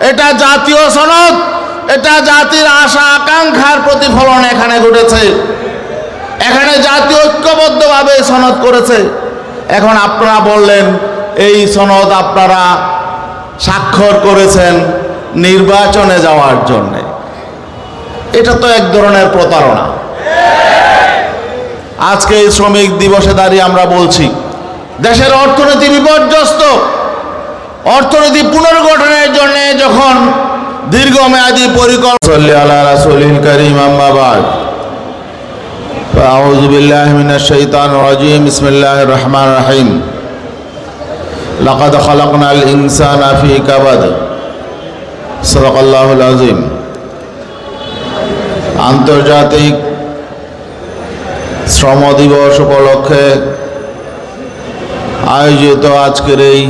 এটা জাতীয় সনদ, এটা জাতির আশা আকাঙ্ক্ষার প্রতিফলন এখানে ঘটেছে। এখানে জাতীয় ঐক্যবদ্ধভাবে সনদ করেছে। এখন আপনারা বললেন এই সনদ আপনারা স্বাক্ষর করেছেন নির্বাচনে যাওয়ার জন্য। এটা তো এক ধরনের প্রতারণা। আজকে এই শ্রমিক দিবসে দাঁড়িয়ে আমরা বলছি দেশের অর্থনীতি বিপর্যস্ত, অর্থনীতি পুনর্গঠনের জন্য যখন দীর্ঘমেয়াদী পরিকল্পনা আলা রাসূলিল কারীম আম্মা বাদ আউযু বিল্লাহি মিনাশ শাইতানির রাজীম বিসমিল্লাহির রহমানির রহিম লাকাদ খালাকনাল ইনসানা ফি কাবাদ সাদাকাল্লাহুল আযীম। আন্তর্জাতিক শ্রম দিবস উপলক্ষে আয়োজিত আজকের এই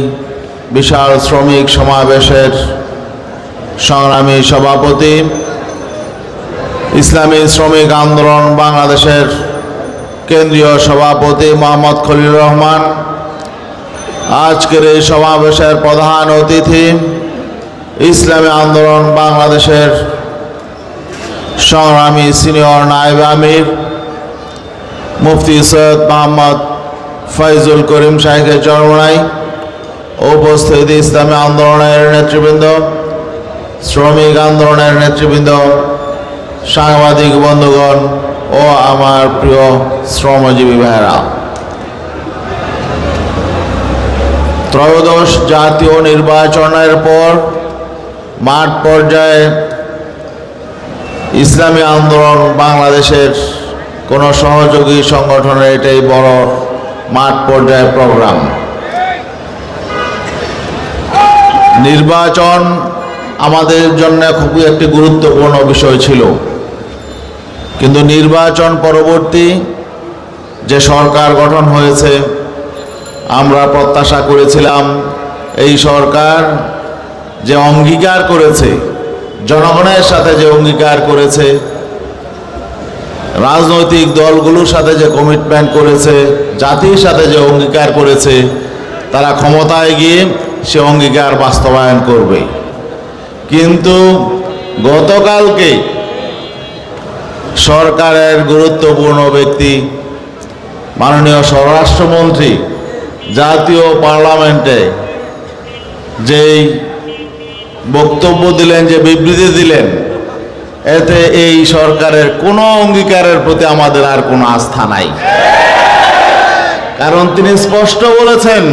বিশাল শ্রমিক সমাবেশের সংগ্রামী সভাপতি, ইসলামী শ্রমিক আন্দোলন বাংলাদেশের কেন্দ্রীয় সভাপতি মোহাম্মদ খলিলুর রহমান, আজকের এই সমাবেশের প্রধান অতিথি ইসলামী আন্দোলন বাংলাদেশের সংগ্রামী সিনিয়র নায়েব আমির মুফতি সৈয়দ মোহাম্মদ ফয়জুল করিম সাহেবের চরমনাই, উপস্থিত ইসলামী আন্দোলনের নেতৃবৃন্দ, শ্রমিক আন্দোলনের নেতৃবৃন্দ, সাংবাদিক বন্ধুগণ ও আমার প্রিয় শ্রমজীবী ভাইয়েরা, ত্রয়োদশ জাতীয় নির্বাচনের পর মাঠ পর্যায়ে ইসলামী আন্দোলন বাংলাদেশের কোনো সহযোগী সংগঠনের এটাই বড় মাঠ পর্যায়ে প্রোগ্রাম। নির্বাচন আমাদের জন্য খুবই একটি গুরুত্বপূর্ণ বিষয় ছিল, কিন্তু নির্বাচন পরবর্তী যে সরকার গঠন হয়েছে আমরা প্রত্যাশা করেছিলাম এই সরকার যে অঙ্গীকার করেছে, জনগণের সাথে যে অঙ্গীকার করেছে, রাজনৈতিক দলগুলোর সাথে যে কমিটমেন্ট করেছে, জাতির সাথে যে অঙ্গীকার করেছে, তারা ক্ষমতায় গিয়ে সে অঙ্গীকার বাস্তবায়ন করবে। কিন্তু গতকালকে সরকারের গুরুত্বপূর্ণ ব্যক্তি মাননীয় স্বরাষ্ট্রমন্ত্রী জাতীয় পার্লামেন্টে যেই বক্তব্য দিলেন, যে বিবৃতি দিলেন, এতে এই সরকারের কোনো অঙ্গীকারের প্রতি আমাদের আর কোনো আস্থা নাই। কারণ তিনি স্পষ্ট বলেছেন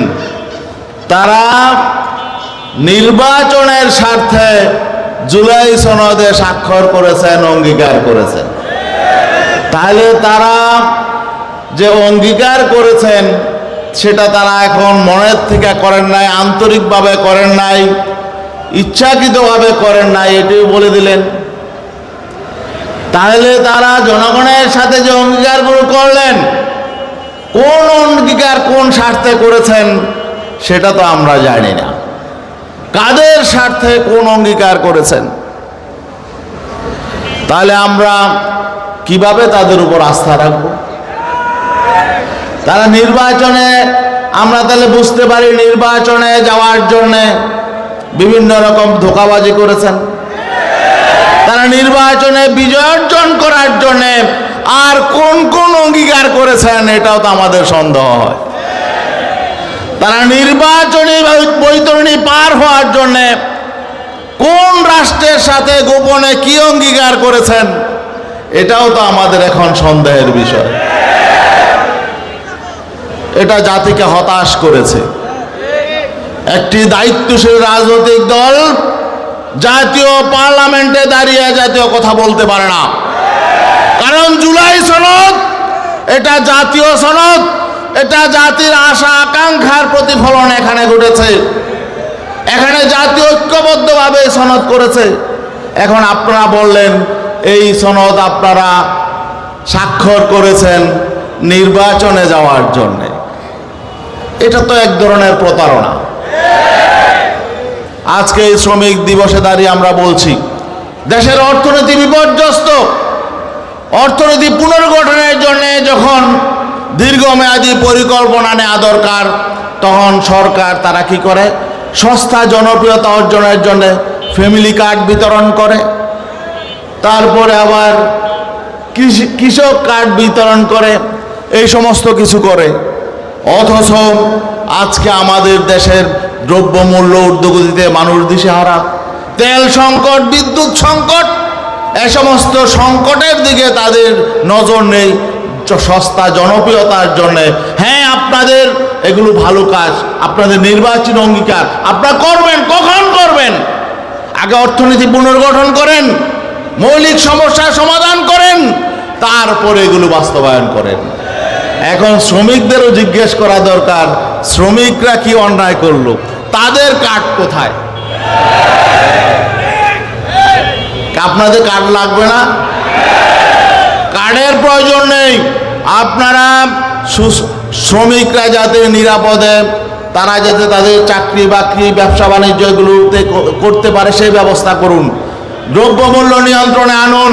তারা নির্বাচনের স্বার্থে জুলাই সনদে স্বাক্ষর করেছেন, অঙ্গীকার করেছেন। তাহলে তারা যে অঙ্গীকার করেছেন সেটা তারা এখন মনের থেকে করেন নাই, আন্তরিকভাবে করেন নাই, ইচ্ছাকৃতভাবে করেন নাই, এটিও বলে দিলেন। তাহলে তারা জনগণের সাথে যে অঙ্গীকারগুলো করলেন, কোন অঙ্গীকার কোন স্বার্থে করেছেন সেটা তো আমরা জানি না। কাদের স্বার্থে কোন অঙ্গীকার করেছেন, তাহলে আমরা কিভাবে তাদের উপর আস্থা রাখব? তারা নির্বাচনে, আমরা তাহলে বুঝতে পারি নির্বাচনে যাওয়ার জন্য বিভিন্ন রকম ধোঁকাবাজি করেছেন। তারা নির্বাচনে বিজয় অর্জন করার জন্য আর কোন কোন অঙ্গীকার করেছেন এটাও তো আমাদের সন্দেহ হয়। তারা নির্বাচনী বৈতরণী পার হওয়ার জন্য কোন রাষ্ট্রের সাথে গোপনে কি অঙ্গীকার করেছেন এটাও তো আমাদের এখন সন্দেহের বিষয়। এটা জাতিকে হতাশ করেছে। একটি দায়িত্বশীল রাজনৈতিক দল জাতীয় পার্লামেন্টে দাঁড়িয়ে জাতীয় কথা বলতে পারে না, কারণ জুলাই সনদ এটা জাতীয় সনদ, এটা জাতির আশা আকাঙ্ক্ষার প্রতিফলন এখানে ঘটেছে। এখানে জাতীয় ঐক্যবদ্ধভাবে সনদ করেছে। এখন আপনারা বললেন এই সনদ আপনারা স্বাক্ষর করেছেন নির্বাচনে যাওয়ার জন্য। এটা তো এক ধরনের প্রতারণা। আজকে এই শ্রমিক দিবসে দাঁড়িয়ে আমরা বলছি দেশের অর্থনীতি বিপর্যস্ত, অর্থনীতি পুনর্গঠনের জন্য যখন দীর্ঘমেয়াদী পরিকল্পনা নেওয়া দরকার, তখন সরকার তারা কি করে? সস্তা জনপ্রিয়তা অর্জনের জন্য ফ্যামিলি কার্ড বিতরণ করে, তারপরে আবার কৃষক কার্ড বিতরণ করে, এই সমস্ত কিছু করে। অথচ আজকে আমাদের দেশের দ্রব্যমূল্য ঊর্ধ্বগতিতে মানুষ দিশেহারা, তেল সংকট, বিদ্যুৎ সংকট, এ সমস্ত সংকটের দিকে তাদের নজর নেই সস্তা জনপ্রিয়তার জন্য। হ্যাঁ, আপনাদের এগুলো ভালো কাজ, আপনাদের নির্বাচনী অঙ্গীকার, আপনারা করবেন। কখন করবেন? আগে অর্থনীতি পুনর্গঠন করেন, মৌলিক সমস্যার সমাধান করেন, তারপরে এগুলো বাস্তবায়ন করেন। এখন শ্রমিকদেরও জিজ্ঞেস করা দরকার, শ্রমিকরা কি অন্যায় করলো, তাদের কার্ড কোথায়? আপনাদের কার্ড লাগবে না, কার্ডের প্রয়োজন নেই। আপনারা শ্রমিকরা যাতে নিরাপদে, তারা যাতে তাদের চাকরি বাকরি ব্যবসা বাণিজ্য এগুলোতে করতে পারে সেই ব্যবস্থা করুন। দ্রব্যমূল্য নিয়ন্ত্রণে আনুন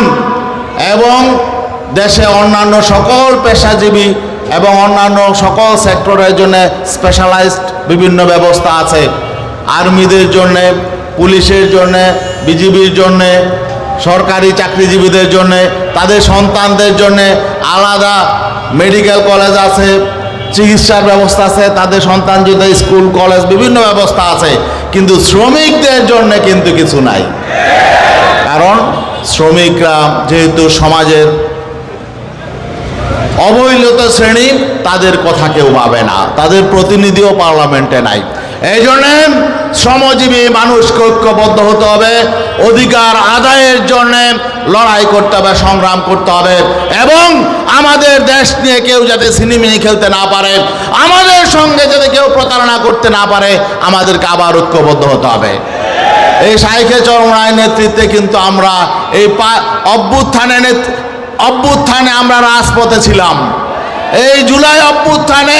এবং দেশে অন্যান্য সকল পেশাজীবী এবং অন্যান্য সকল সেক্টরের জন্য স্পেশালাইজড বিভিন্ন ব্যবস্থা আছে। আর্মিদের জন্যে, পুলিশের জন্যে, বিজিবির জন্যে, সরকারি চাকরিজীবীদের জন্যে, তাদের সন্তানদের জন্যে আলাদা মেডিকেল কলেজ আছে, চিকিৎসার ব্যবস্থা আছে, তাদের সন্তান যদি স্কুল কলেজ বিভিন্ন ব্যবস্থা আছে। কিন্তু শ্রমিকদের জন্য কিন্তু কিছু নাই। কারণ শ্রমিকরা যেহেতু সমাজের অবহেলিত শ্রেণী, তাদের কথা কেউ ভাবে না, তাদের প্রতিনিধিও পার্লামেন্টে নাই। এই জন্য শ্রমজীবী মানুষকে ঐক্যবদ্ধ হতে হবে, অধিকার আদায়ের জন্য লড়াই করতে হবে, সংগ্রাম করতে হবে। এবং আমাদের দেশ নিয়ে কেউ যাতে সিনেমিনি খেলতে না পারে, আমাদের সঙ্গে যাতে কেউ প্রতারণা করতে না পারে, আমাদেরকে আবার ঐক্যবদ্ধ হতে হবে। এই শাইখে চরমনায়ের নেতৃত্বে কিন্তু আমরা এই অভ্যুত্থানে আমরা রাজপথে ছিলাম। এই জুলাই অভ্যুত্থানে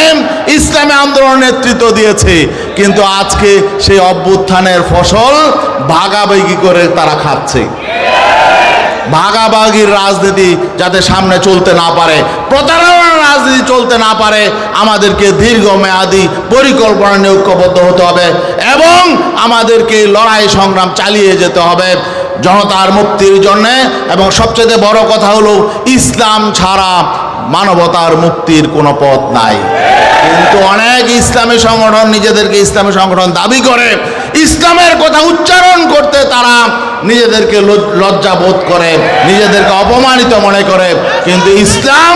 ইসলামী আন্দোলন নেতৃত্ব দিয়েছে, কিন্তু আজকে সেই অভ্যুত্থানের ফসল ভাগাভাগি করে তারা খাচ্ছে। ভাগাভাগির রাজনীতি যাতে সামনে চলতে না পারে, প্রতারণার রাজনীতি চলতে না পারে, আমাদেরকে দীর্ঘমেয়াদী পরিকল্পনা নিয়ে ঐক্যবদ্ধ হতে হবে এবং আমাদেরকে লড়াই সংগ্রাম চালিয়ে যেতে হবে জনতার মুক্তির জন্যে। এবং সবচেয়ে বড় কথা হলো, ইসলাম ছাড়া মানবতার মুক্তির কোনো পথ নাই। কিন্তু অনেক ইসলামী সংগঠন নিজেদেরকে ইসলামী সংগঠন দাবি করে, ইসলামের কথা উচ্চারণ করতে তারা নিজেদেরকে লজ্জা বোধ করে, নিজেদেরকে অপমানিত মনে করে। কিন্তু ইসলাম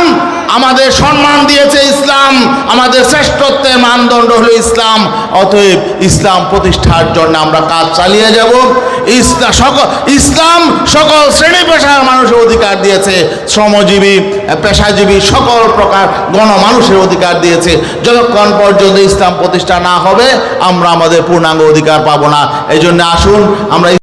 আমাদের সম্মান দিয়েছে, ইসলাম আমাদের শ্রেষ্ঠত্বের মানদণ্ড হলো ইসলাম। অতএব ইসলাম প্রতিষ্ঠার জন্য আমরা কাজ চালিয়ে যাব। ইসলাম সকল শ্রেণী পেশার মানুষের অধিকার দিয়েছে, শ্রমজীবী, পেশাজীবী সকল প্রকার গণমানুষের অধিকার দিয়েছে। যতক্ষণ পর্যন্ত ইসলাম প্রতিষ্ঠা না হবে, আমরা আমাদের পূর্ণাঙ্গ অধিকার পাবো না। এই জন্য আসুন আমরা